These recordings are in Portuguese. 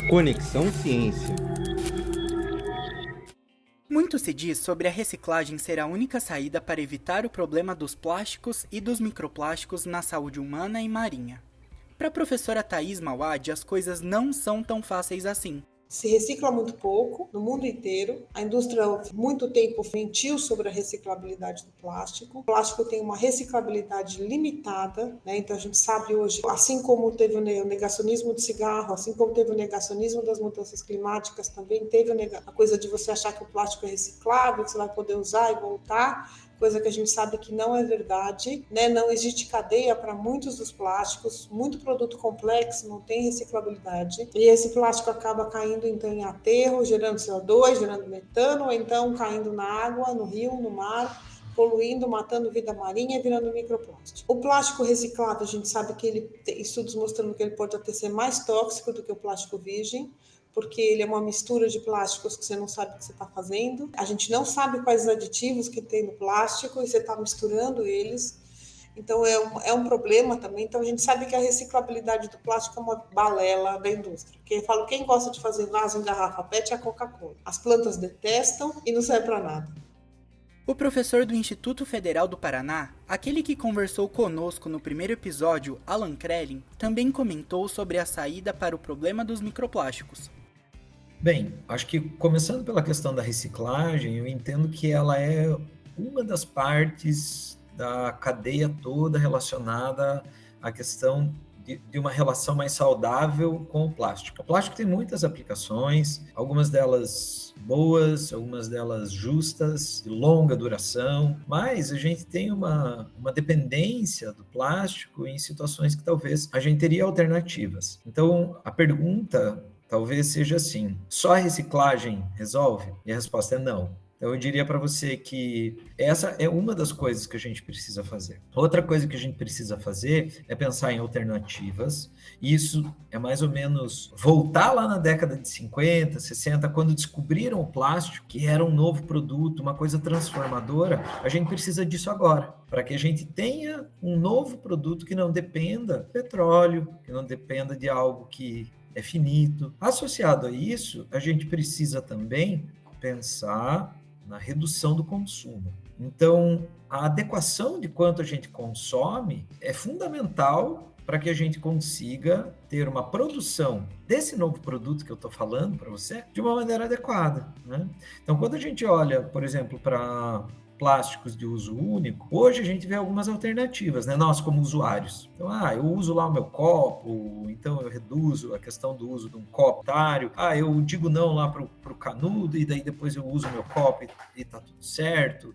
Conexão Ciência. Muito se diz sobre a reciclagem ser a única saída para evitar o problema dos plásticos e dos microplásticos na saúde humana e marinha. Para a professora Thaís Mauad, as coisas não são tão fáceis assim. Se recicla muito pouco no mundo inteiro. A indústria há muito tempo mentiu sobre a reciclabilidade do plástico. O plástico tem uma reciclabilidade limitada, né? Então a gente sabe hoje, assim como teve o negacionismo do cigarro, assim como teve o negacionismo das mudanças climáticas, também teve a coisa de você achar que o plástico é reciclável, que você vai poder usar e voltar, coisa que a gente sabe que não é verdade, né? Não existe cadeia para muitos dos plásticos, muito produto complexo não tem reciclabilidade, e esse plástico acaba caindo então em aterro, gerando CO2, gerando metano, ou então caindo na água, no rio, no mar, poluindo, matando vida marinha e virando microplástico. O plástico reciclado, a gente sabe que ele tem estudos mostrando que ele pode até ser mais tóxico do que o plástico virgem, porque ele é uma mistura de plásticos que você não sabe o que você está fazendo. A gente não sabe quais os aditivos que tem no plástico e você está misturando eles. Então, é um problema também. Então, a gente sabe que a reciclabilidade do plástico é uma balela da indústria. Quem gosta de fazer vaso em garrafa PET é a Coca-Cola. As plantas detestam e não serve para nada. O professor do Instituto Federal do Paraná, aquele que conversou conosco no primeiro episódio, Alan Krelin, também comentou sobre a saída para o problema dos microplásticos. Bem, acho que começando pela questão da reciclagem, eu entendo que ela é uma das partes da cadeia toda relacionada à questão de uma relação mais saudável com o plástico. O plástico tem muitas aplicações, algumas delas boas, algumas delas justas, de longa duração, mas a gente tem uma dependência do plástico em situações que talvez a gente teria alternativas. Então, a pergunta talvez seja assim: só a reciclagem resolve? E a resposta é não. Então, eu diria para você que essa é uma das coisas que a gente precisa fazer. Outra coisa que a gente precisa fazer é pensar em alternativas. Isso é mais ou menos voltar lá na década de 50, 60, quando descobriram o plástico, que era um novo produto, uma coisa transformadora. A gente precisa disso agora, para que a gente tenha um novo produto que não dependa de petróleo, que não dependa de algo que é finito. Associado a isso, a gente precisa também pensar na redução do consumo. Então, a adequação de quanto a gente consome é fundamental para que a gente consiga ter uma produção desse novo produto que eu estou falando para você de uma maneira adequada, né? Então, quando a gente olha, por exemplo, para plásticos de uso único, hoje a gente vê algumas alternativas, né? Nós como usuários. Então, eu uso lá o meu copo, então eu reduzo a questão do uso de um copo otário. Eu digo não lá pro canudo e daí depois eu uso o meu copo e tá tudo certo.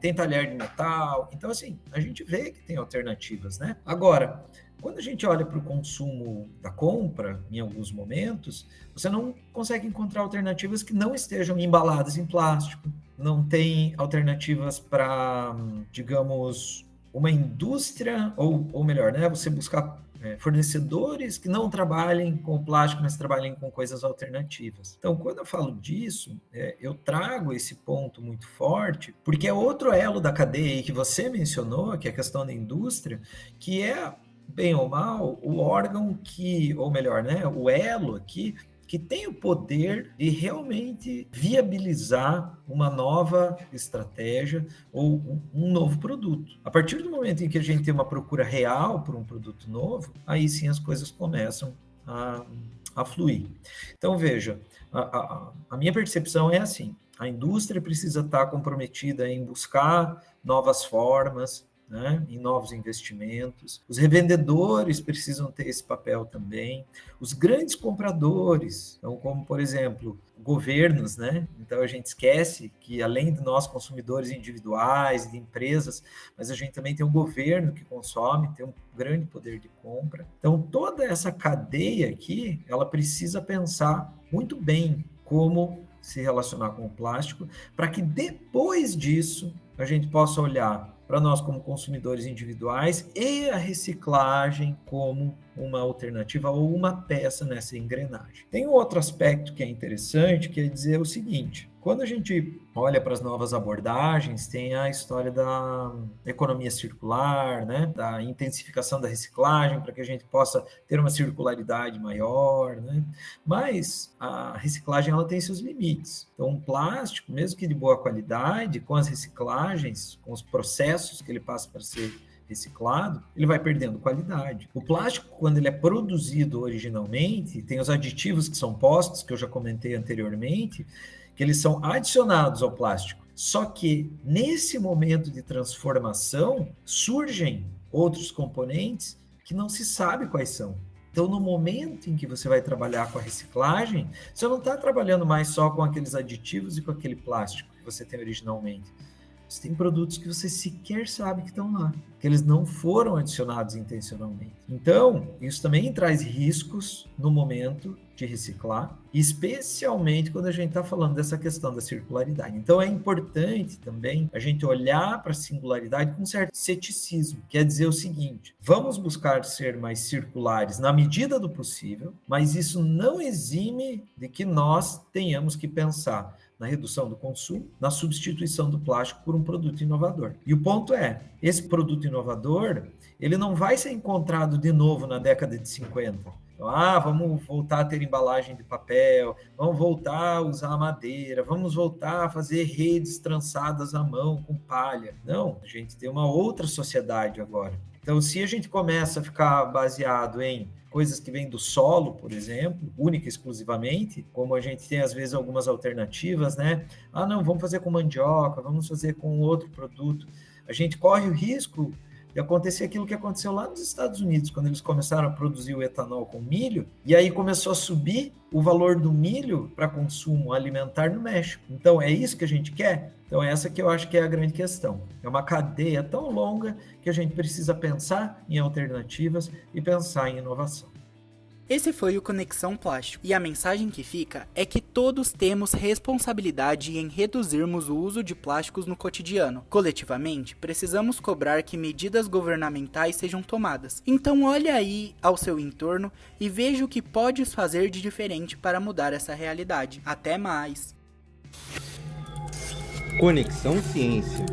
Tem talher de metal. Então, assim, a gente vê que tem alternativas, né? Agora, quando a gente olha para o consumo da compra, em alguns momentos, você não consegue encontrar alternativas que não estejam embaladas em plástico, não tem alternativas para, digamos, uma indústria, ou melhor, né, você buscar fornecedores que não trabalhem com plástico, mas trabalhem com coisas alternativas. Então, quando eu falo disso, eu trago esse ponto muito forte, porque é outro elo da cadeia que você mencionou, que é a questão da indústria, que é, bem ou mal, o órgão que, ou melhor, né, o elo aqui, que tem o poder de realmente viabilizar uma nova estratégia ou um novo produto. A partir do momento em que a gente tem uma procura real por um produto novo, aí sim as coisas começam a fluir. Então, veja, a minha percepção é assim: a indústria precisa estar comprometida em buscar novas formas, né, em novos investimentos. Os revendedores precisam ter esse papel também. Os grandes compradores, então, como, por exemplo, governos, né? Então, a gente esquece que, além de nós, consumidores individuais, de empresas, mas a gente também tem o governo que consome, tem um grande poder de compra. Então, toda essa cadeia aqui, ela precisa pensar muito bem como se relacionar com o plástico, para que depois disso a gente possa olhar para nós como consumidores individuais e a reciclagem como uma alternativa ou uma peça nessa engrenagem. Tem um outro aspecto que é interessante, que é dizer o seguinte: Quando a gente olha para as novas abordagens, tem a história da economia circular, né? Da intensificação da reciclagem, para que a gente possa ter uma circularidade maior, né? Mas a reciclagem ela tem seus limites. Então, um plástico, mesmo que de boa qualidade, com as reciclagens, com os processos que ele passa para ser reciclado, ele vai perdendo qualidade. O plástico, quando ele é produzido originalmente, tem os aditivos que são postos, que eu já comentei anteriormente, que eles são adicionados ao plástico. Só que nesse momento de transformação surgem outros componentes que não se sabe quais são. Então, no momento em que você vai trabalhar com a reciclagem, você não está trabalhando mais só com aqueles aditivos e com aquele plástico que você tem originalmente. Você tem produtos que você sequer sabe que estão lá, que eles não foram adicionados intencionalmente. Então, isso também traz riscos no momento de reciclar, especialmente quando a gente está falando dessa questão da circularidade. Então, é importante também a gente olhar para a singularidade com um certo ceticismo, quer dizer o seguinte: vamos buscar ser mais circulares na medida do possível, mas isso não exime de que nós tenhamos que pensar na redução do consumo, na substituição do plástico por um produto inovador. E o ponto é, esse produto inovador, ele não vai ser encontrado de novo na década de 50. Então, vamos voltar a ter embalagem de papel, vamos voltar a usar madeira, vamos voltar a fazer redes trançadas à mão com palha. Não, a gente tem uma outra sociedade agora. Então, se a gente começa a ficar baseado em coisas que vêm do solo, por exemplo, única e exclusivamente, como a gente tem às vezes algumas alternativas, né? Não, vamos fazer com mandioca, vamos fazer com outro produto. A gente corre o risco de acontecer aquilo que aconteceu lá nos Estados Unidos, quando eles começaram a produzir o etanol com milho, e aí começou a subir o valor do milho para consumo alimentar no México. Então, é isso que a gente quer? Então, essa que eu acho que é a grande questão. É uma cadeia tão longa que a gente precisa pensar em alternativas e pensar em inovação. Esse foi o Conexão Plástico, e a mensagem que fica é que todos temos responsabilidade em reduzirmos o uso de plásticos no cotidiano. Coletivamente, precisamos cobrar que medidas governamentais sejam tomadas. Então olhe aí ao seu entorno e veja o que podes fazer de diferente para mudar essa realidade. Até mais! Conexão Ciência.